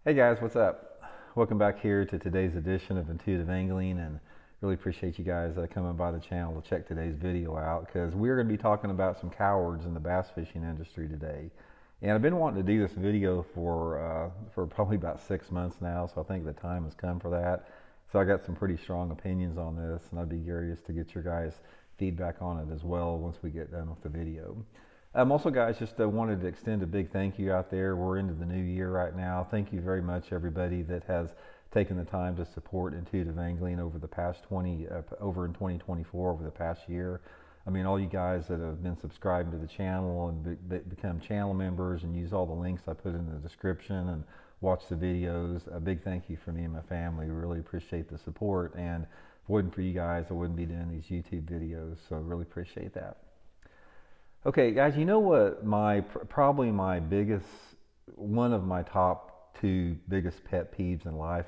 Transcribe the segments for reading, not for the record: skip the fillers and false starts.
Hey guys, what's up? Welcome back here to today's edition of Intuitive Angling, and really appreciate you guys coming by the channel to check today's video out, because we're going to be talking about some cowards in the bass fishing industry today. And I've been wanting to do this video for probably about 6 months now, so I think the time has come for that. So I got some pretty strong opinions on this, and I'd be curious to get your guys' feedback on it as well once we get done with the video. Also, guys, just wanted to extend a big thank you out there. We're into the new year right now. Thank you very much, everybody that has taken the time to support Intuitive Angling over the past over in 2024, over the past year. I mean, all you guys that have been subscribing to the channel and become channel members and use all the links I put in the description and watch the videos. A big thank you from me and my family. We really appreciate the support. And if it wasn't for you guys, I wouldn't be doing these YouTube videos. So I really appreciate that. Okay, guys, you know what probably my biggest, one of my top two biggest pet peeves in life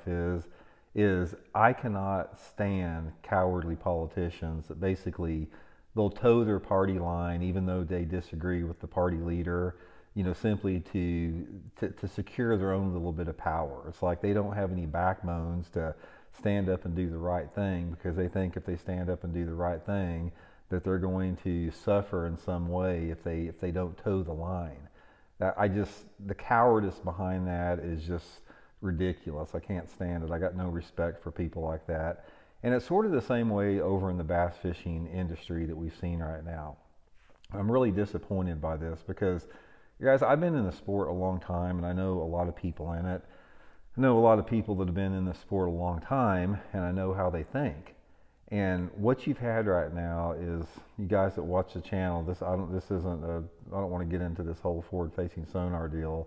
is I cannot stand cowardly politicians that basically they'll toe their party line even though they disagree with the party leader, simply to secure their own little bit of power. It's like they don't have any backbones to stand up and do the right thing, because they think if they stand up and do the right thing, that they're going to suffer in some way if they don't toe the line. The cowardice behind that is just ridiculous. I can't stand it. I got no respect for people like that. And it's sort of the same way over in the bass fishing industry that we've seen right now. I'm really disappointed by this because, guys, I've been in the sport a long time, and I know a lot of people in it. I know a lot of people that have been in the sport a long time, and I know how they think. And what you've had right now is, you guys that watch the channel, I don't want to get into this whole forward-facing sonar deal,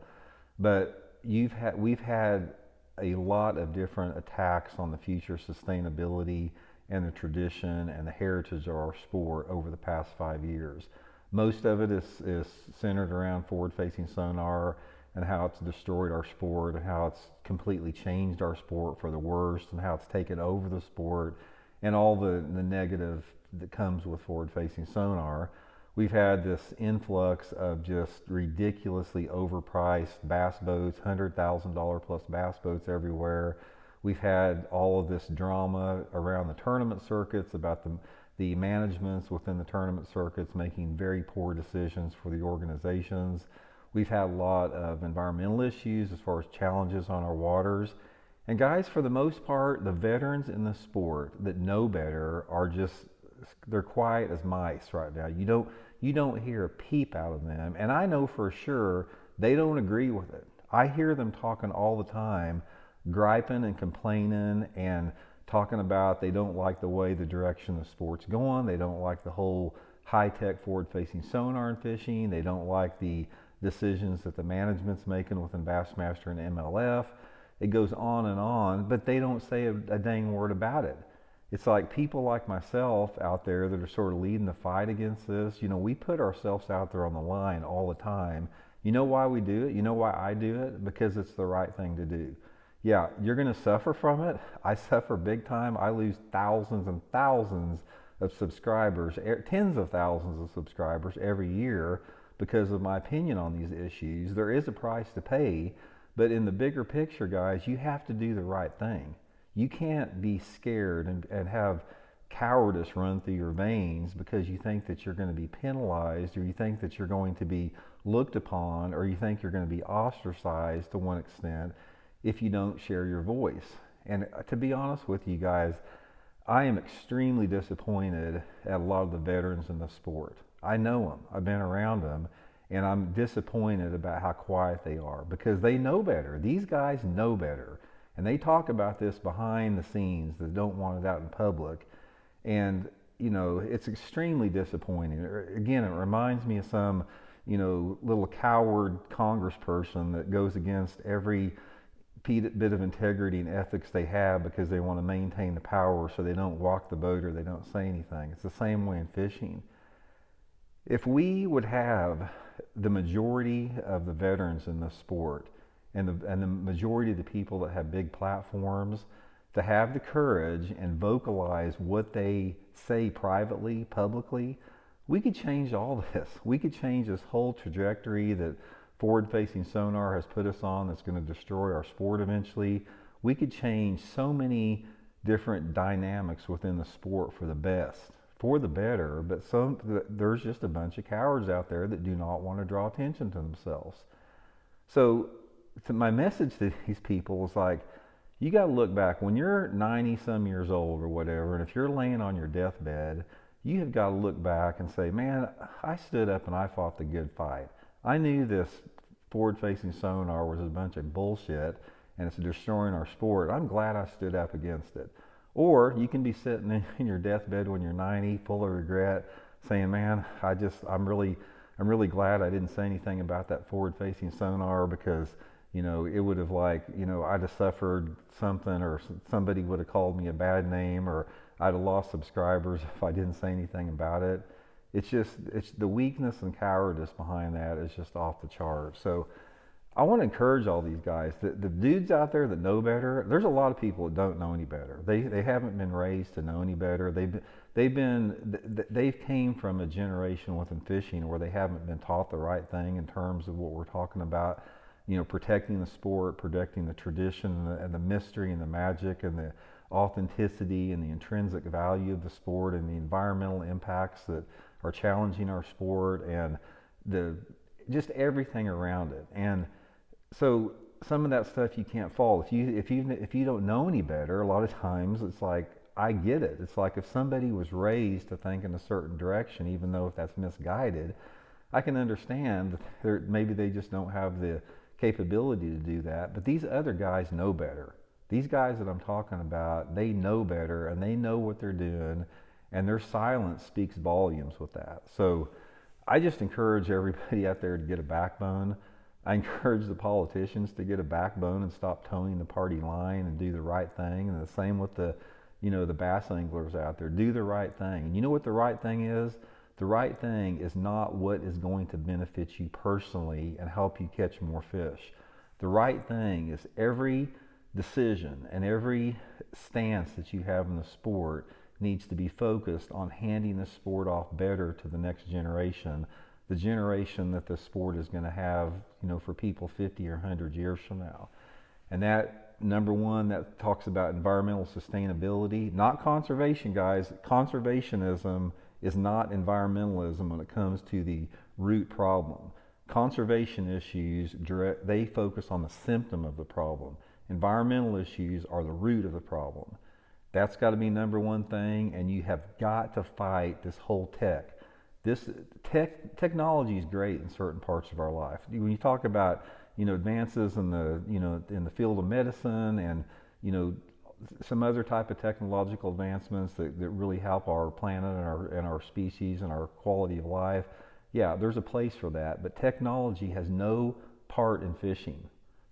but we've had a lot of different attacks on the future sustainability and the tradition and the heritage of our sport over the past 5 years. Most of it is centered around forward-facing sonar and how it's destroyed our sport and how it's completely changed our sport for the worst and how it's taken over the sport and all the negative that comes with forward-facing sonar. We've had this influx of just ridiculously overpriced bass boats, $100,000 plus bass boats everywhere. We've had all of this drama around the tournament circuits about the managements within the tournament circuits making very poor decisions for the organizations. We've had a lot of environmental issues as far as challenges on our waters. And guys, for the most part, the veterans in the sport that know better they're quiet as mice right now. You don't hear a peep out of them. And I know for sure they don't agree with it. I hear them talking all the time, griping and complaining and talking about they don't like the way the direction the sport's going. They don't like the whole high-tech forward-facing sonar and fishing. They don't like the decisions that the management's making within Bassmaster and MLF. It goes on, but they don't say a dang word about it. It's like people like myself out there that are sort of leading the fight against this. We put ourselves out there on the line all the time. You know why we do it? You know why I do it? Because it's the right thing to do. Yeah, you're going to suffer from it. I suffer big time. I lose thousands and thousands of subscribers, tens of thousands of subscribers every year because of my opinion on these issues. There is a price to pay. But in the bigger picture, guys, you have to do the right thing. You can't be scared and have cowardice run through your veins because you think that you're going to be penalized, or you think that you're going to be looked upon, or you think you're going to be ostracized to one extent if you don't share your voice. And to be honest with you guys, I am extremely disappointed at a lot of the veterans in the sport. I know them. I've been around them. And I'm disappointed about how quiet they are because they know better. These guys know better. And they talk about this behind the scenes. They don't want it out in public. And, it's extremely disappointing. Again, it reminds me of some, little coward congressperson that goes against every bit of integrity and ethics they have because they want to maintain the power so they don't walk the boat or they don't say anything. It's the same way in fishing. If we would have the majority of the veterans in the sport and the majority of the people that have big platforms to have the courage and vocalize what they say privately, publicly, we could change all this. We could change this whole trajectory that forward-facing sonar has put us on that's going to destroy our sport eventually. We could change so many different dynamics within the sport for the best, for the better, but there's just a bunch of cowards out there that do not want to draw attention to themselves. So my message to these people is like, you got to look back when you're 90 some years old or whatever, and if you're laying on your deathbed, you have got to look back and say, man, I stood up and I fought the good fight. I knew this forward-facing sonar was a bunch of bullshit and it's destroying our sport. I'm glad I stood up against it. Or you can be sitting in your deathbed when you're 90, full of regret, saying, man, I'm really glad I didn't say anything about that forward-facing sonar, because it would have I'd have suffered something, or somebody would have called me a bad name, or I'd have lost subscribers if I didn't say anything about it. It's the weakness and cowardice behind that is just off the chart. So I want to encourage all these guys, the dudes out there that know better. There's a lot of people that don't know any better. They haven't been raised to know any better. They've came from a generation within fishing where they haven't been taught the right thing in terms of what we're talking about. Protecting the sport, protecting the tradition and the mystery and the magic and the authenticity and the intrinsic value of the sport and the environmental impacts that are challenging our sport and just everything around it. And so some of that stuff you can't fault. If you don't know any better, a lot of times it's like, I get it. It's like if somebody was raised to think in a certain direction, even though if that's misguided, I can understand that maybe they just don't have the capability to do that. But these other guys know better. These guys that I'm talking about, they know better and they know what they're doing, and their silence speaks volumes with that. So I just encourage everybody out there to get a backbone. I encourage the politicians to get a backbone and stop towing the party line and do the right thing. And the same with the bass anglers out there. Do the right thing. And you know what the right thing is? The right thing is not what is going to benefit you personally and help you catch more fish. The right thing is every decision and every stance that you have in the sport needs to be focused on handing the sport off better to the next generation, the generation that the sport is going to have, for people 50 or 100 years from now. And that, number one, that talks about environmental sustainability, not conservation, guys. Conservationism is not environmentalism when it comes to the root problem. Conservation issues, they focus on the symptom of the problem. Environmental issues are the root of the problem. That's got to be number one thing, and you have got to fight this whole tech. This technology is great in certain parts of our life. When you talk about advances in the field of medicine and some other type of technological advancements that really help our planet and our species and our quality of life, yeah, there's a place for that. But technology has no part in fishing.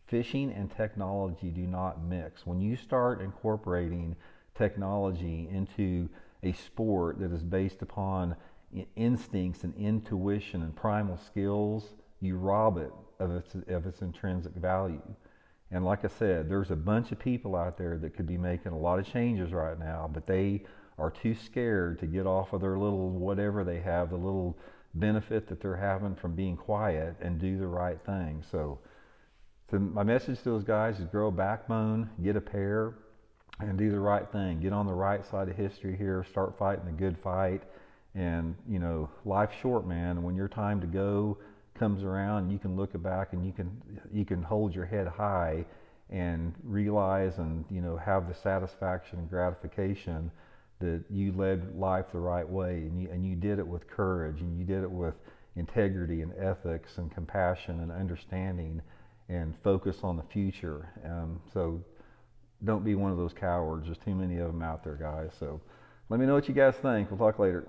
Fishing and technology do not mix. When you start incorporating technology into a sport that is based upon instincts and intuition and primal skills, you rob it of its intrinsic value. And like I said, there's a bunch of people out there that could be making a lot of changes right now, but they are too scared to get off of their little whatever they have, the little benefit that they're having from being quiet, and do the right thing. So my message to those guys is grow a backbone, get a pair, and do the right thing. Get on the right side of history here. Start fighting the good fight. And life's short, man. And when your time to go comes around, you can look back and you can hold your head high and realize and have the satisfaction and gratification that you led life the right way, and you did it with courage, and you did it with integrity and ethics and compassion and understanding, and focus on the future. So don't be one of those cowards. There's too many of them out there, guys. So let me know what you guys think. We'll talk later.